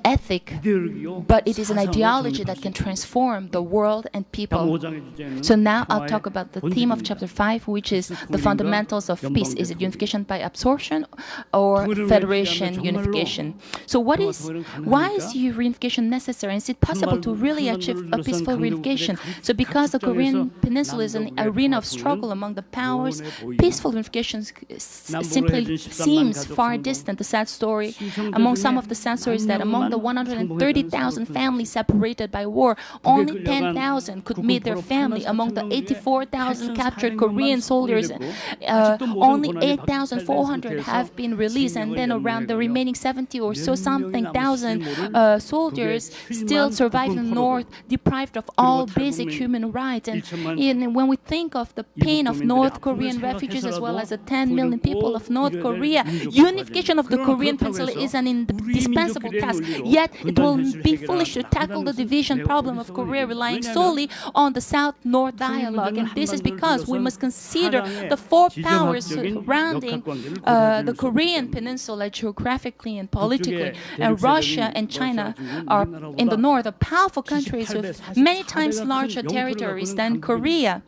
ethic, but it is an ideology that can transform the world and people. So now I'll talk about the theme of chapter 5, which is the fundamentals of peace. Is it unification by absorption or federation unification? So why is reunification necessary? Is it possible to really achieve a peaceful reunification? So because the Korean Peninsula is an arena of struggle among the powers, peaceful unification simply seems far distant. The sad story among some of the sad stories that among the 130,000 families separated by war, only 10,000 could meet their family. Among the 84,000 captured Korean soldiers, only 8,400 have been released, and then around the remaining 70 or so something thousand soldiers still survive in the north, deprived of all basic human rights. And when we think of the pain of North Korean refugees as well as the 10 million people of North Korea, unification of the Korean Peninsula is an indispensable task. Yet it will be foolish to tackle the division problem of Korea relying solely on the South-North dialogue. And this is because we must consider the four powers surrounding the Korean Peninsula geographically and politically. And Russia and China are in the north, are powerful countries with many times larger territories than Korea.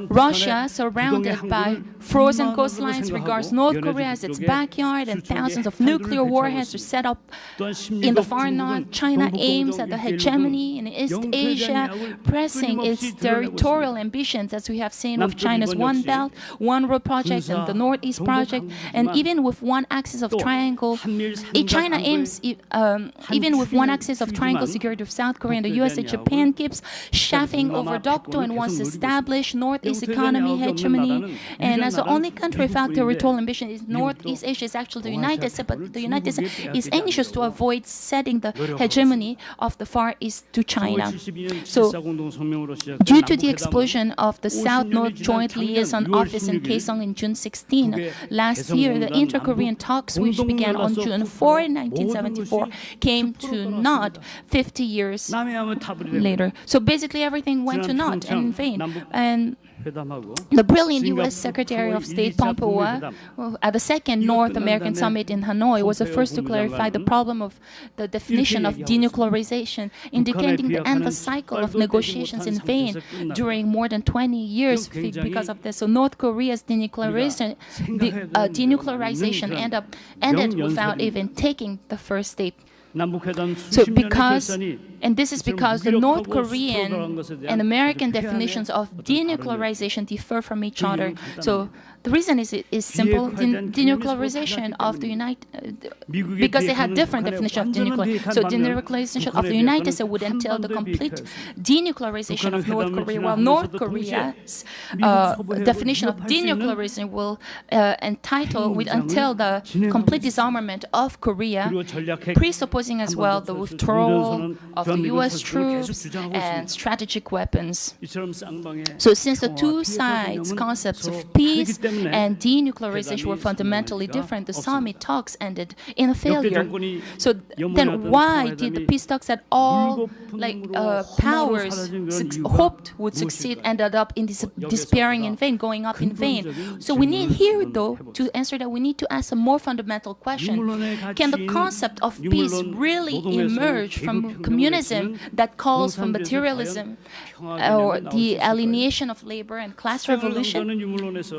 Russia, surrounded by frozen coastlines regards North Korea as its backyard, and thousands of nuclear warheads are set up in the far north. China aims at the hegemony in East Asia, pressing its territorial ambitions, as we have seen of China's One Belt, One Road project and the Northeast project. And even with one axis of triangle, China aims, even with one axis of triangle security of South Korea and the US and Japan keeps chafing over Dokdo and wants to establish Northeast economy hegemony. And as the only country without territorial ambition is Northeast Asia is actually the United States, but the United States is anxious to avoid setting the hegemony of the Far East to China. So, due to the explosion of the South-North Joint Liaison Office in Kaesong in June 16 last year, the inter-Korean talks, which began on June 4, 1974, came to naught 50 years later. So basically, everything went to naught and in vain. And the brilliant U.S. Secretary of State Pompeo, at the second North American summit in Hanoi, was the first to clarify the problem of the definition of denuclearization, indicating the endless cycle of negotiations in vain during more than 20 years because of this. So North Korea's denuclearization ended without even taking the first step. So this is because the North Korean and American definitions of denuclearization differ from each other. So the reason is simple. Denuclearization of the because they had different definitions of denuclearization. So denuclearization of the United States would entail the complete denuclearization of North Korea, while North Korea's definition of denuclearization will entail the complete disarmament of Korea, presupposing as well the withdrawal of the U.S. troops and strategic weapons. So since the two sides' concepts of peace and denuclearization were fundamentally different, the summit talks ended in a failure. So then why did the peace talks that all powers hoped would succeed ended up in despairing in vain, going up in vain? So we need here, though, to answer that, we need to ask a more fundamental question. Can the concept of peace really emerge from communism that calls for materialism or the alienation of labor and class revolution?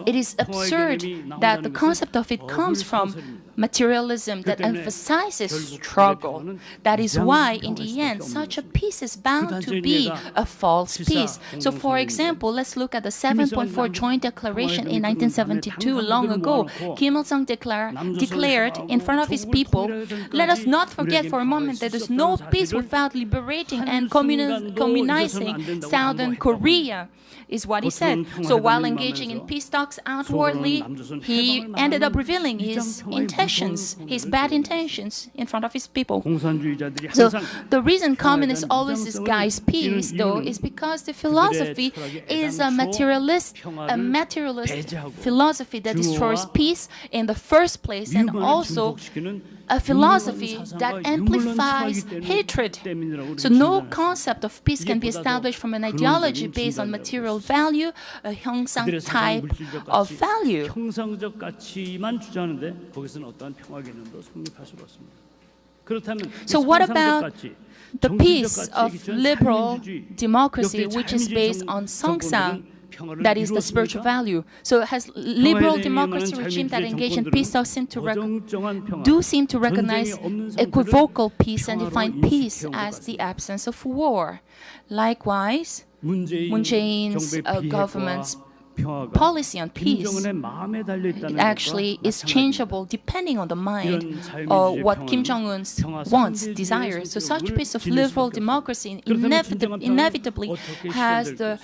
It is absurd that the concept of it comes from materialism that emphasizes struggle. That is why, in the end, such a peace is bound to be a false peace. So, for example, let's look at the 7.4 Joint Declaration in 1972, long ago. Kim Il-sung declared in front of his people, "Let us not forget for a moment that there's no peace without liberating and communizing Southern Korea," is what he said. So while engaging in peace talks outwardly, he ended up revealing his intentions, his bad intentions in front of his people. So the reason communists always disguise peace, though, is because the philosophy is a materialist philosophy that destroys peace in the first place, and also a philosophy that amplifies hatred. So no concept of peace can be established from an ideology based on material value, a 형상 type of value. So what about the peace of liberal democracy, which is based on 성상, that is the spiritual value? So has liberal democracy regime that engage in peace talks seem to recognize equivocal peace and define peace as the absence of war. Likewise, Moon Jae-in's government's policy on peace actually is changeable depending on the mind or what Kim Jong-un wants, desires. So such piece of liberal democracy inevitably has the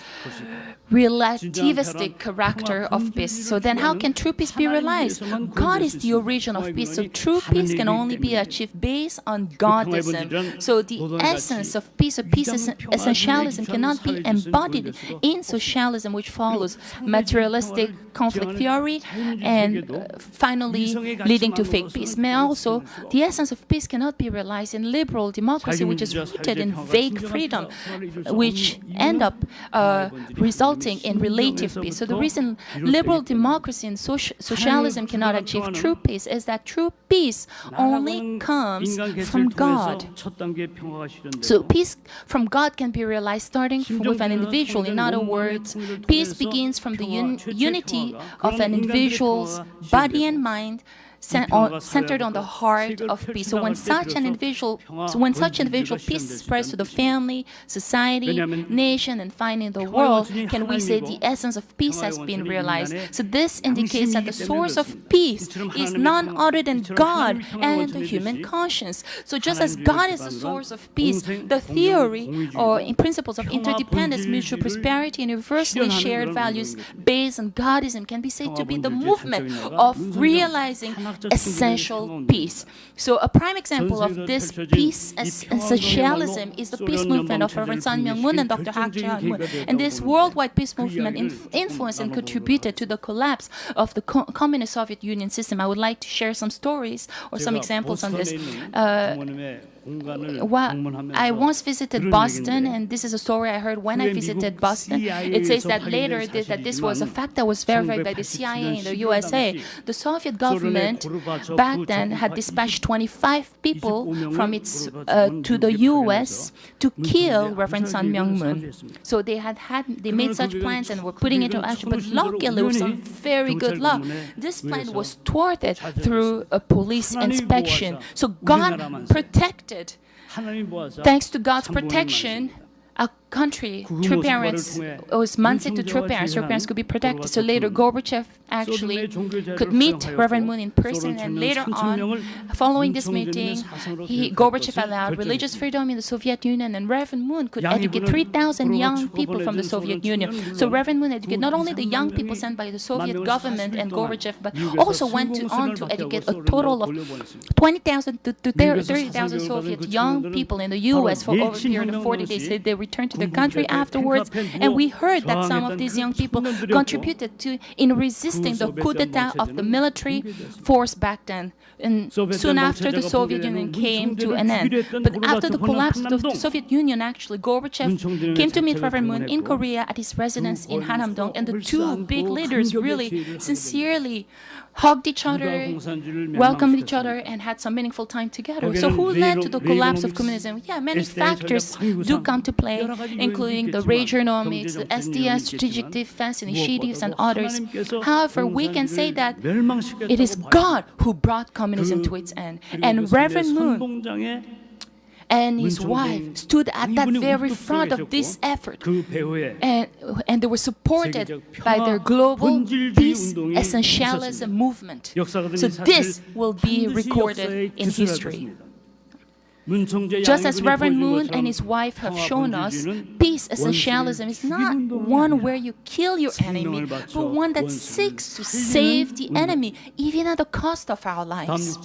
relativistic character of peace. So then how can true peace be realized? God is the origin of peace, so true peace can only be achieved based on Godism. So the essence of peace essentialism cannot be embodied in socialism, which follows materialistic conflict theory and finally leading to fake peace. Also, the essence of peace cannot be realized in liberal democracy, which is rooted in vague freedom, which end up resulting in relative peace. So the reason liberal democracy and socialism cannot achieve true peace is that true peace only comes from God. So peace from God can be realized starting with an individual. In other words, peace begins from from the unity of an individual's body and mind centered on the heart of peace. So when such an individual peace spreads to the family, society, nation, and finally the world, can we say the essence of peace has been realized. So this indicates that the source of peace is none other than God and the human conscience. So just as God is the source of peace, the theory or in principles of interdependence, mutual prosperity, and universally shared values based on Godism can be said to be the movement of realizing essential peace. So a prime example of this peace essentialism is the peace movement of Reverend Sun Myung-moon and Dr. Hak Jae-moon. And this worldwide peace movement influenced and contributed to the collapse of the communist Soviet Union system. I would like to share some stories or some examples on this. I once visited Boston, and this is a story I heard when I visited Boston. It says that later that this was a fact that was verified by the CIA in the USA. The Soviet government back then had dispatched 25 people from to the US to kill Reverend Sun Myung-moon. So they made such plans and were putting it into action. But luckily, with some very good luck, this plan was thwarted through a police inspection. So God protected. Thanks to God's protection, our country, true parents, it was Manse to true parents could be protected. So later, Gorbachev actually could meet Reverend Moon in person, and later on, following this meeting, Gorbachev allowed religious freedom in the Soviet Union, and Reverend Moon could educate 3,000 young people from the Soviet Union. So Reverend Moon educated not only the young people sent by the Soviet government and Gorbachev, but also went on to educate a total of 20,000 to 30,000 Soviet young people in the US for over a period of 40 days. They returned to their country afterwards, and we heard that some of these young people contributed in resisting the coup d'etat of the military force back then. And soon after, the Soviet Union came to an end. But after the collapse of the Soviet Union, actually, Gorbachev came to meet Reverend Moon in Korea at his residence in Hanam-dong, and the two big leaders really sincerely hugged each other, welcomed each other, and had some meaningful time together. So who led to the collapse of communism? Yeah, many factors do come to play, including the Reaganomics, the SDS, strategic defense initiatives, and others. However, we can say that it is God who brought communism to its end. And Reverend Moon and his wife stood at that very front of this effort, and they were supported by their global peace essentialism movement. So this will be recorded in history. Just as Reverend Moon and his wife have shown us, peace essentialism is not one where you kill your enemy, but one that seeks to save the enemy, even at the cost of our lives.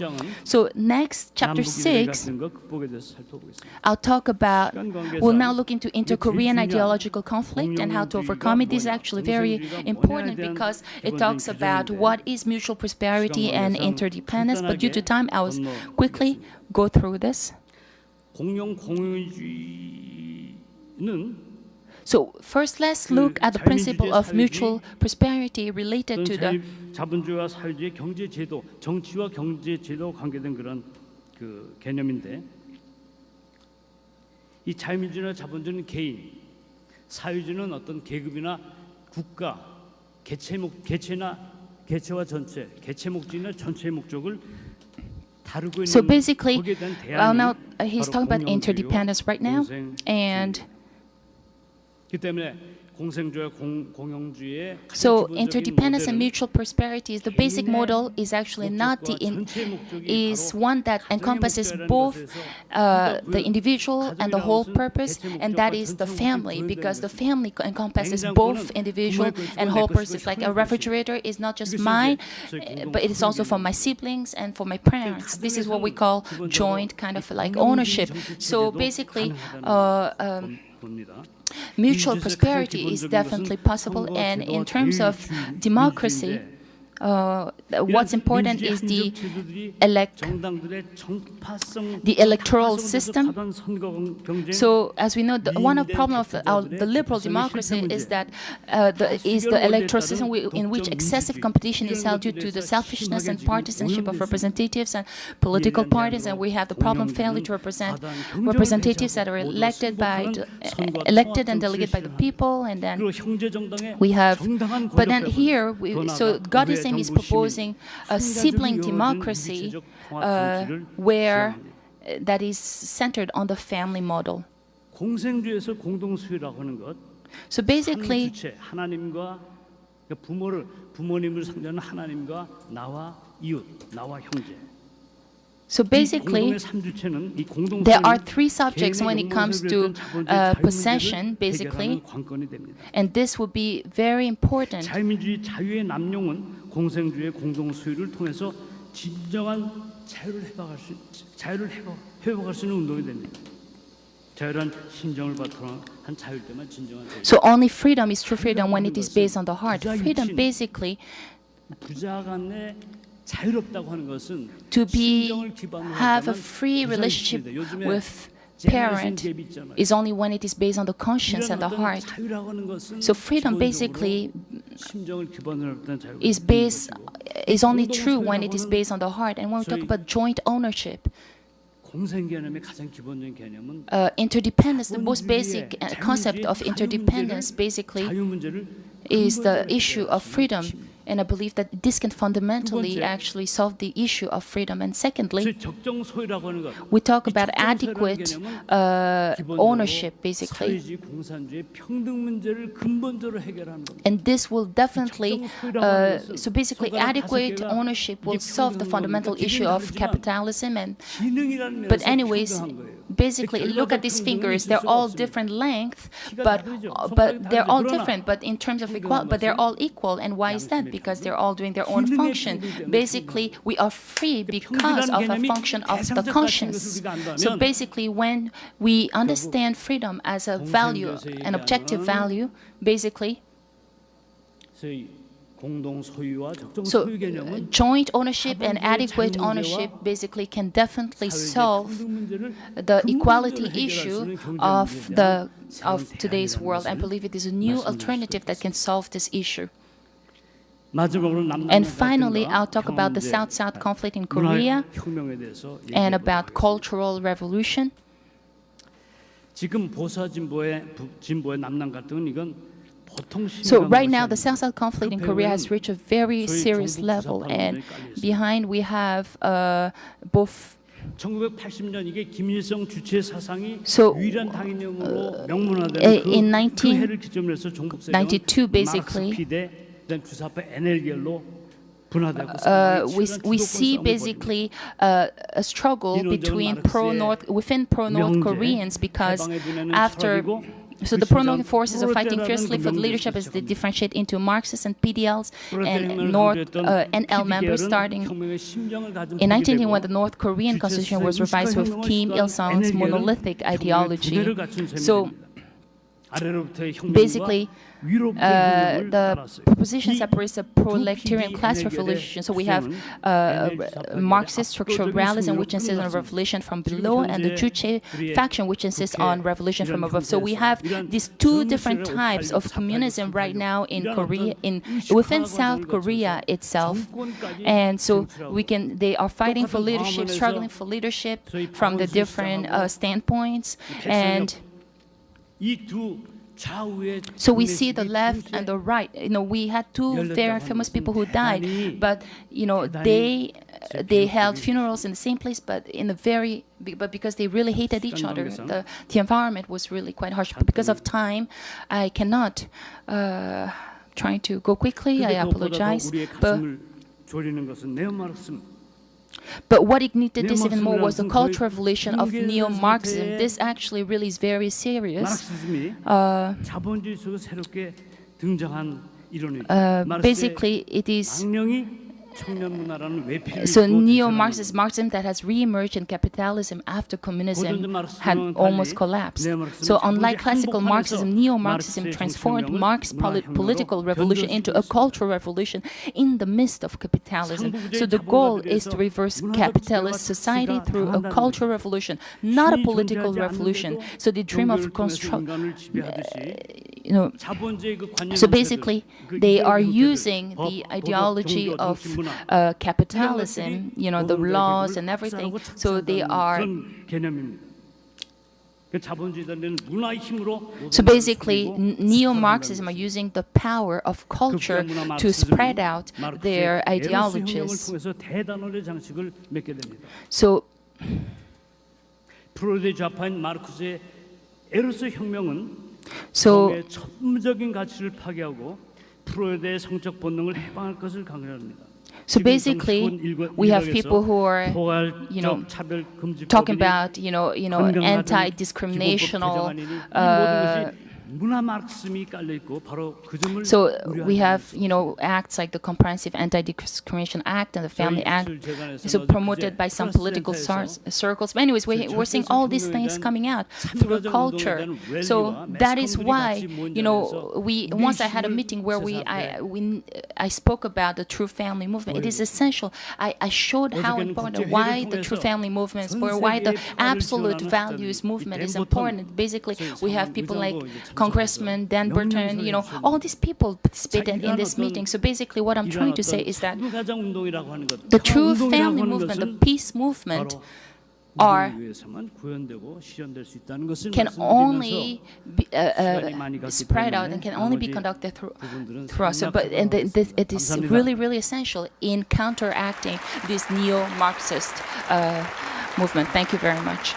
So next, chapter 6, we'll now look into inter-Korean ideological conflict and how to overcome it. This is actually very important because it talks about what is mutual prosperity and interdependence, but due to time, I will quickly go through this. So first, let's look at the principle of mutual prosperity related to the 자본주의와 사회주의 경제 제도, 정치와 경제 제도 관계된 그런 개념인데, 이 자유민주주의나 자본주의는 개인, 사회주의는 어떤 계급이나 국가, 개체와 전체, 개체 목적이나 전체의 목적을. So basically, now he's talking about interdependence right now, and so interdependence and mutual prosperity is the basic model. Is actually not is one that encompasses both the individual and the whole purpose, and that is the family, because the family encompasses both individual and whole purpose. Like a refrigerator is not just mine, but it is also for my siblings and for my parents. This is what we call joint kind of like ownership. So basically, mutual prosperity is definitely possible, and in terms of democracy, what's important is the electoral system. So, as we know, one of the problems of the liberal democracy is that the electoral system in which excessive competition is held due to the selfishness and partisanship of representatives and political parties, and we have the problem failure to represent representatives that are elected and delegated by the people, and then we have. But then here, so God is proposing a sibling democracy where that is centered on the family model. 공생주에서 공동수요라고 하는 것. So basically, 하나님과 부모님을 상대하는 하나님과 나와 이웃, 나와 형제. So basically, there are three subjects when it comes to possession, basically, and this would be very important. 자유민주주의 자유의 남용은 공생주의 공동수요를 통해서 진정한 자유를 회복할 수 있는 운동이 됩니다. 자유란 심정을 바탕으로 한 자유일 때만 진정한 자유. So only freedom is true freedom when it is based on the heart. Freedom basically. 부자 간의 자유롭다고 하는 것은 to have a free relationship with parent is only when it is based on the conscience and the heart. So freedom basically is only true when it is based on the heart. And when we talk about joint ownership, interdependence, the most basic concept of interdependence basically is the issue of freedom. And I believe that this can fundamentally actually solve the issue of freedom. And secondly, we talk about adequate ownership, basically. And this will definitely, so basically adequate ownership will solve the fundamental issue of capitalism. But anyways, basically, look at these fingers. They're all different length, but they're all different. But in terms of equality, but they're all equal. And why is that? Because they're all doing their own function. Basically, we are free because of a function of the conscience. So basically, when we understand freedom as a value, an objective value, basically, so joint ownership and adequate ownership basically can definitely solve the equality issue of today's world. I believe it is a new alternative that can solve this issue. And finally, I'll talk about the South-South conflict in Korea and about cultural revolution. So right now, the South-South conflict in Korea has reached a very serious level, and behind we have both. So in 1992, basically, we see basically a struggle between within pro-North Koreans, because after. So the pro-North forces are fighting fiercely for the leadership as they differentiate into Marxists and PDLs and North NL members, starting in 1980 when the North Korean constitution was revised with Kim Il-sung's monolithic ideology. So basically, the proposition separates the proletarian class revolution. So we have Marxist structural realism, which insists on revolution from below, and the Juche faction, which insists on revolution from above. So we have these two different types of communism right now in Korea, within South Korea itself. And so they are fighting for leadership, struggling for leadership from the different standpoints. And so we see the left and the right. We had two very famous people who died, but they held funerals in the same place, but because they really hated each other. The environment was really quite harsh. But because of time, I cannot. Trying to go quickly, I apologize. But what ignited this even more was the cultural revolution of neo-Marxism. This actually really is very serious. Basically, it is So neo-Marxist Marxism that has re-emerged in capitalism after communism had almost collapsed. So unlike classical Marxism, neo-Marxism transformed Marx's political revolution into a cultural revolution in the midst of capitalism. So the goal is to reverse capitalist society through a cultural revolution, not a political revolution. So the dream of so basically, they are using the ideology of capitalism, the laws and everything. So they are. So basically, neo-Marxism are using the power of culture to spread out their ideologies. So. So So basically, we have people who are, talking about, anti-discriminational. So we have, acts like the Comprehensive Anti-Discrimination Act and the Family Act, so promoted by some political circles. But anyways, we're seeing all these things coming out through culture. So that is why, once I had a meeting where I spoke about the true family movement. It is essential. I showed how important, why the true family movement is important, why the absolute values movement is important. Basically, we have people like Congressman Dan Burton, all these people participated in this meeting. So basically what I'm trying to say is that the true family movement, the peace movement, can only be spread out and can only be conducted through us. So, it is really, really essential in counteracting this neo-Marxist movement. Thank you very much.